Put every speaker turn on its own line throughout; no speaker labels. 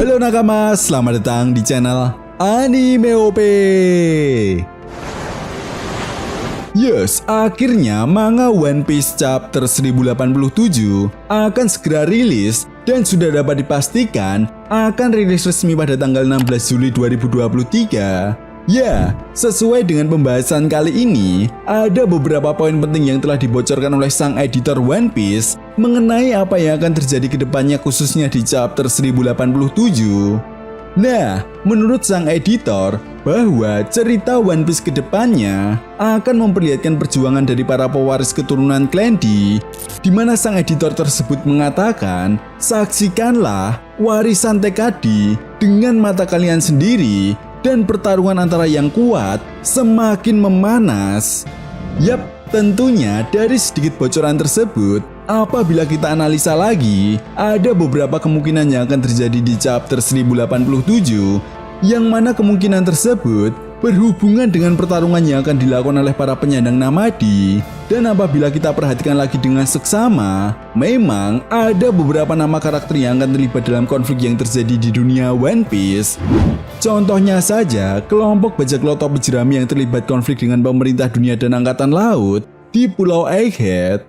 Halo nakama, selamat datang di channel Anime OP. Yes, akhirnya manga One Piece chapter 1087 akan segera rilis dan sudah dapat dipastikan akan rilis resmi pada tanggal 16 Juli 2023. Ya, sesuai dengan pembahasan kali ini, ada beberapa poin penting yang telah dibocorkan oleh sang editor One Piece mengenai apa yang akan terjadi ke depannya khususnya di chapter 1087. Nah, menurut sang editor, bahwa cerita One Piece ke depannya akan memperlihatkan perjuangan dari para pewaris keturunan klan D, di mana sang editor tersebut mengatakan, saksikanlah warisan TKD dengan mata kalian sendiri dan pertarungan antara yang kuat semakin memanas. Yap, tentunya dari sedikit bocoran tersebut, apabila kita analisa lagi, ada beberapa kemungkinan yang akan terjadi di chapter 1087, yang mana kemungkinan tersebut berhubungan dengan pertarungan yang akan dilakukan oleh para penyandang Namadi. Dan apabila kita perhatikan lagi dengan seksama, memang ada beberapa nama karakter yang akan terlibat dalam konflik yang terjadi di dunia One Piece. Contohnya saja, kelompok bajak laut topi jerami yang terlibat konflik dengan pemerintah dunia dan angkatan laut di Pulau Egghead.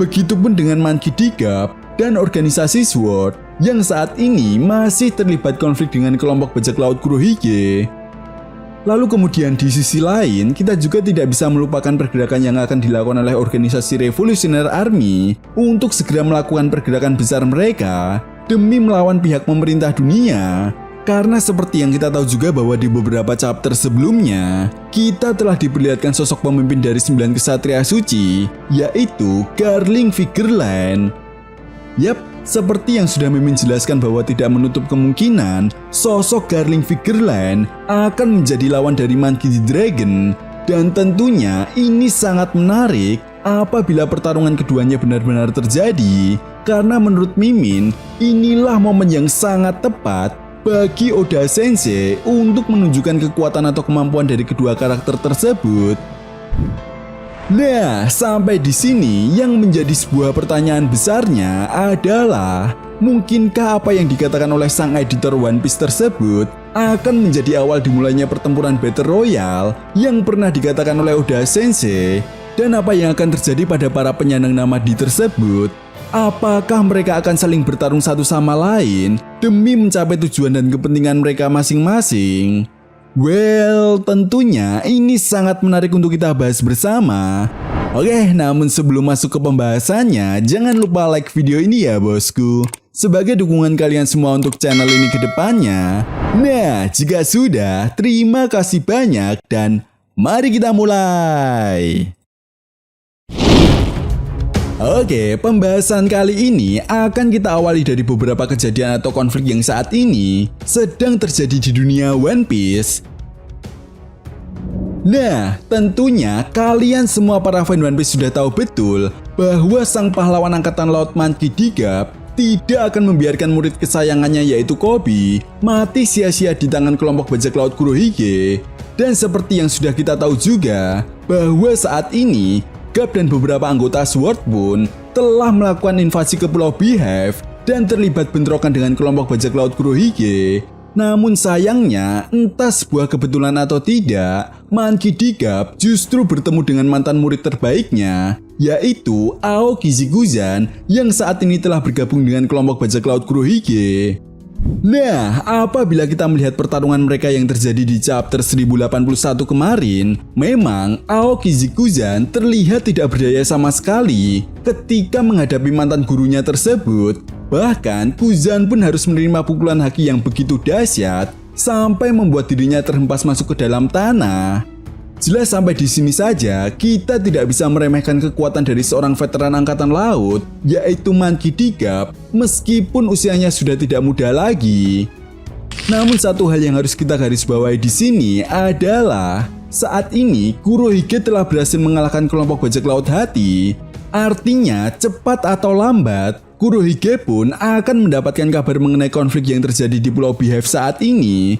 Begitupun dengan Monkey D. Gap dan organisasi SWORD yang saat ini masih terlibat konflik dengan kelompok bajak laut Kurohige. Lalu kemudian di sisi lain, kita juga tidak bisa melupakan pergerakan yang akan dilakukan oleh organisasi Revolutionary Army untuk segera melakukan pergerakan besar mereka demi melawan pihak pemerintah dunia. Karena seperti yang kita tahu juga bahwa di beberapa chapter sebelumnya, kita telah diperlihatkan sosok pemimpin dari 9 kesatria suci, yaitu Garling Figerland. Yap, seperti yang sudah Mimin jelaskan bahwa tidak menutup kemungkinan sosok Garling Figerland akan menjadi lawan dari Monkey D. Dragon. Dan tentunya ini sangat menarik apabila pertarungan keduanya benar-benar terjadi, karena menurut Mimin, inilah momen yang sangat tepat bagi Oda Sensei untuk menunjukkan kekuatan atau kemampuan dari kedua karakter tersebut. Nah, sampai di sini yang menjadi sebuah pertanyaan besarnya adalah, mungkinkah apa yang dikatakan oleh sang editor One Piece tersebut akan menjadi awal dimulainya pertempuran Battle Royale yang pernah dikatakan oleh Oda Sensei? Dan apa yang akan terjadi pada para penyandang Namadi tersebut? Apakah mereka akan saling bertarung satu sama lain demi mencapai tujuan dan kepentingan mereka masing-masing? Well, tentunya ini sangat menarik untuk kita bahas bersama. Oke, namun sebelum masuk ke pembahasannya, jangan lupa like video ini ya bosku, sebagai dukungan kalian semua untuk channel ini ke depannya. Nah, jika sudah, terima kasih banyak dan mari kita mulai. Oke, pembahasan kali ini akan kita awali dari beberapa kejadian atau konflik yang saat ini sedang terjadi di dunia One Piece. Nah, tentunya kalian semua para fan One Piece sudah tahu betul bahwa sang pahlawan angkatan laut Monkey D. Gap tidak akan membiarkan murid kesayangannya yaitu Koby mati sia-sia di tangan kelompok bajak laut Kurohige. Dan seperti yang sudah kita tahu juga, bahwa saat ini Gap dan beberapa anggota SWORD pun telah melakukan invasi ke Pulau Beehive dan terlibat bentrokan dengan kelompok bajak laut Kurohige. Namun sayangnya, entah sebuah kebetulan atau tidak, Monkey D. Gap justru bertemu dengan mantan murid terbaiknya, yaitu Aoki Zikuzan yang saat ini telah bergabung dengan kelompok bajak laut Kurohige. Nah, apabila kita melihat pertarungan mereka yang terjadi di chapter 1081 kemarin, memang Aoki Zikuzan terlihat tidak berdaya sama sekali ketika menghadapi mantan gurunya tersebut. Bahkan, Kuzan pun harus menerima pukulan haki yang begitu dahsyat sampai membuat dirinya terhempas masuk ke dalam tanah. Jelas sampai di sini saja kita tidak bisa meremehkan kekuatan dari seorang veteran angkatan laut, yaitu Monkey D. Gap, meskipun usianya sudah tidak muda lagi. Namun satu hal yang harus kita garis bawahi di sini adalah saat ini Kurohige telah berhasil mengalahkan kelompok bajak laut Hati. Artinya cepat atau lambat Kurohige pun akan mendapatkan kabar mengenai konflik yang terjadi di Pulau Beehive saat ini.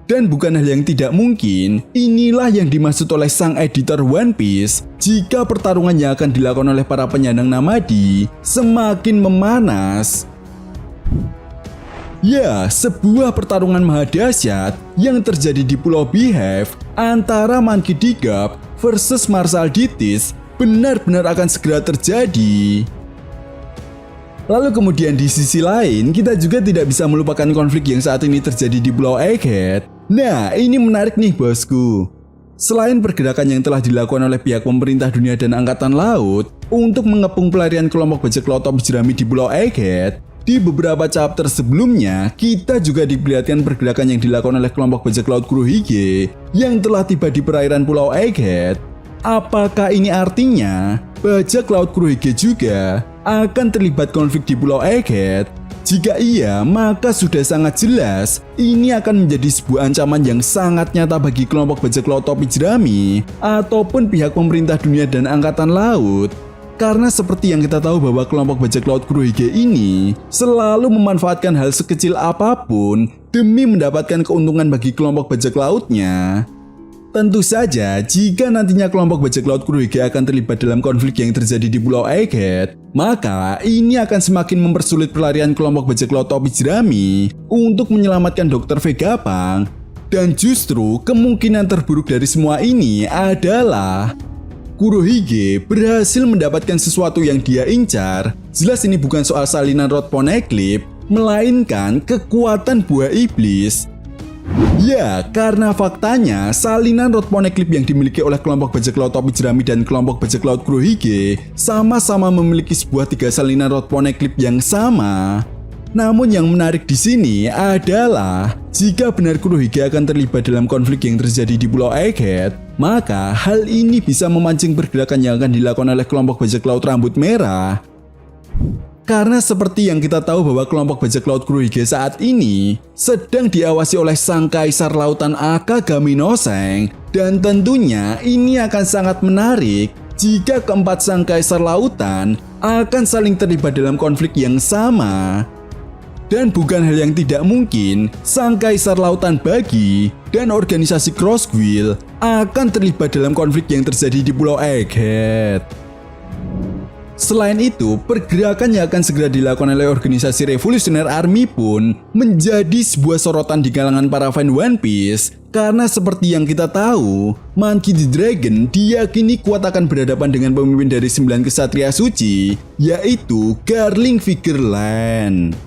Dan bukan hal yang tidak mungkin, inilah yang dimaksud oleh sang editor One Piece jika pertarungan yang akan dilakukan oleh para penyandang Namadi semakin memanas. Ya, sebuah pertarungan mahadahsyat yang terjadi di Pulau Beehive antara Monkey D. Garp versus Marshal Ditis benar-benar akan segera terjadi. Lalu kemudian di sisi lain, kita juga tidak bisa melupakan konflik yang saat ini terjadi di Pulau Egghead. Nah, ini menarik nih bosku. Selain pergerakan yang telah dilakukan oleh pihak pemerintah dunia dan angkatan laut untuk mengepung pelarian kelompok bajak laut topi jerami di Pulau Egghead, di beberapa chapter sebelumnya, kita juga diperlihatkan pergerakan yang dilakukan oleh kelompok bajak laut Kurohige yang telah tiba di perairan Pulau Egghead. Apakah ini artinya bajak laut Kurohige juga akan terlibat konflik di Pulau Egghead? Jika iya, maka sudah sangat jelas ini akan menjadi sebuah ancaman yang sangat nyata bagi kelompok bajak laut topi jerami ataupun pihak pemerintah dunia dan angkatan laut. Karena seperti yang kita tahu bahwa kelompok bajak laut Kurohige ini selalu memanfaatkan hal sekecil apapun demi mendapatkan keuntungan bagi kelompok bajak lautnya. Tentu saja, jika nantinya kelompok bajak laut Kurohige akan terlibat dalam konflik yang terjadi di Pulau Egghead, maka ini akan semakin mempersulit pelarian kelompok bajak laut topi jerami untuk menyelamatkan Dr. Vegapunk. Dan justru kemungkinan terburuk dari semua ini adalah Kurohige berhasil mendapatkan sesuatu yang dia incar. Jelas ini bukan soal salinan Rod Poneglyph, melainkan kekuatan buah iblis. Ya, karena faktanya salinan Rod Poneglyph yang dimiliki oleh kelompok bajak laut topi jerami dan kelompok bajak laut Kurohige sama-sama memiliki sebuah 3 salinan Rod Poneglyph yang sama. Namun yang menarik di sini adalah jika benar Kurohige akan terlibat dalam konflik yang terjadi di Pulau Egghead, maka hal ini bisa memancing pergerakan yang akan dilakukan oleh kelompok bajak laut rambut merah. Karena seperti yang kita tahu bahwa kelompok bajak laut Kurohige saat ini sedang diawasi oleh Sang Kaisar Lautan Akagami no Sen, dan tentunya ini akan sangat menarik jika keempat Sang Kaisar Lautan akan saling terlibat dalam konflik yang sama. Dan bukan hal yang tidak mungkin, Sang Kaisar Lautan Bagi dan organisasi Crossquill akan terlibat dalam konflik yang terjadi di Pulau Egghead. Selain itu, pergerakan yang akan segera dilakukan oleh organisasi Revolutionary Army pun menjadi sebuah sorotan di kalangan para fan One Piece. Karena seperti yang kita tahu, Monkey D. Dragon diyakini kuat akan berhadapan dengan pemimpin dari 9 kesatria suci, yaitu Garling Vigerland.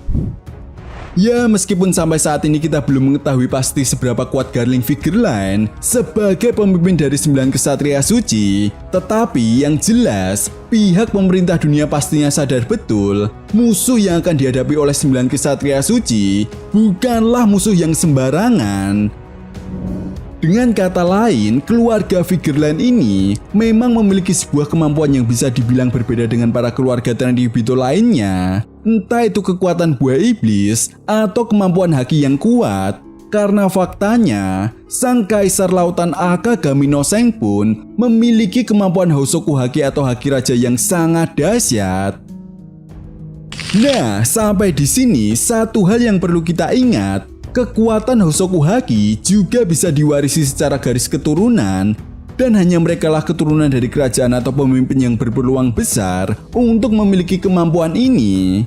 Ya, meskipun sampai saat ini kita belum mengetahui pasti seberapa kuat Garling Vigerland sebagai pemimpin dari 9 kesatria suci, tetapi yang jelas, pihak pemerintah dunia pastinya sadar betul musuh yang akan dihadapi oleh 9 kesatria suci bukanlah musuh yang sembarangan. Dengan kata lain, keluarga Vigerland ini memang memiliki sebuah kemampuan yang bisa dibilang berbeda dengan para keluarga Tenryubito lainnya. Entah itu kekuatan buah iblis atau kemampuan haki yang kuat. Karena faktanya, Sang Kaisar Lautan Akagami no Sen pun memiliki kemampuan Hosoku Haki atau haki raja yang sangat dahsyat. Nah, sampai di sini satu hal yang perlu kita ingat. Kekuatan Hosoku Haki juga bisa diwarisi secara garis keturunan, dan hanya merekalah keturunan dari kerajaan atau pemimpin yang berpeluang besar untuk memiliki kemampuan ini.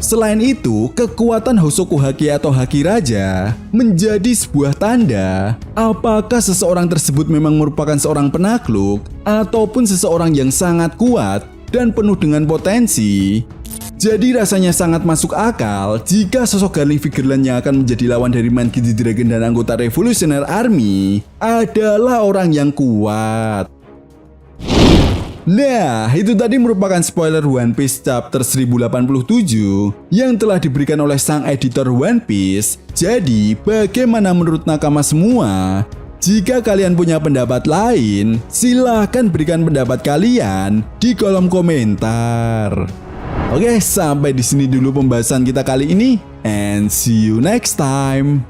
Selain itu, kekuatan Hosoku Haki atau haki raja menjadi sebuah tanda apakah seseorang tersebut memang merupakan seorang penakluk ataupun seseorang yang sangat kuat dan penuh dengan potensi. Jadi rasanya sangat masuk akal jika sosok Garling Vigerland yang akan menjadi lawan dari Monkey D. Dragon dan anggota Revolutionary Army adalah orang yang kuat. Nah, itu tadi merupakan spoiler One Piece chapter 1087 yang telah diberikan oleh sang editor One Piece. Jadi, bagaimana menurut nakama semua? Jika kalian punya pendapat lain, silahkan berikan pendapat kalian di kolom komentar. Oke, sampai di sini dulu pembahasan kita kali ini, and see you next time.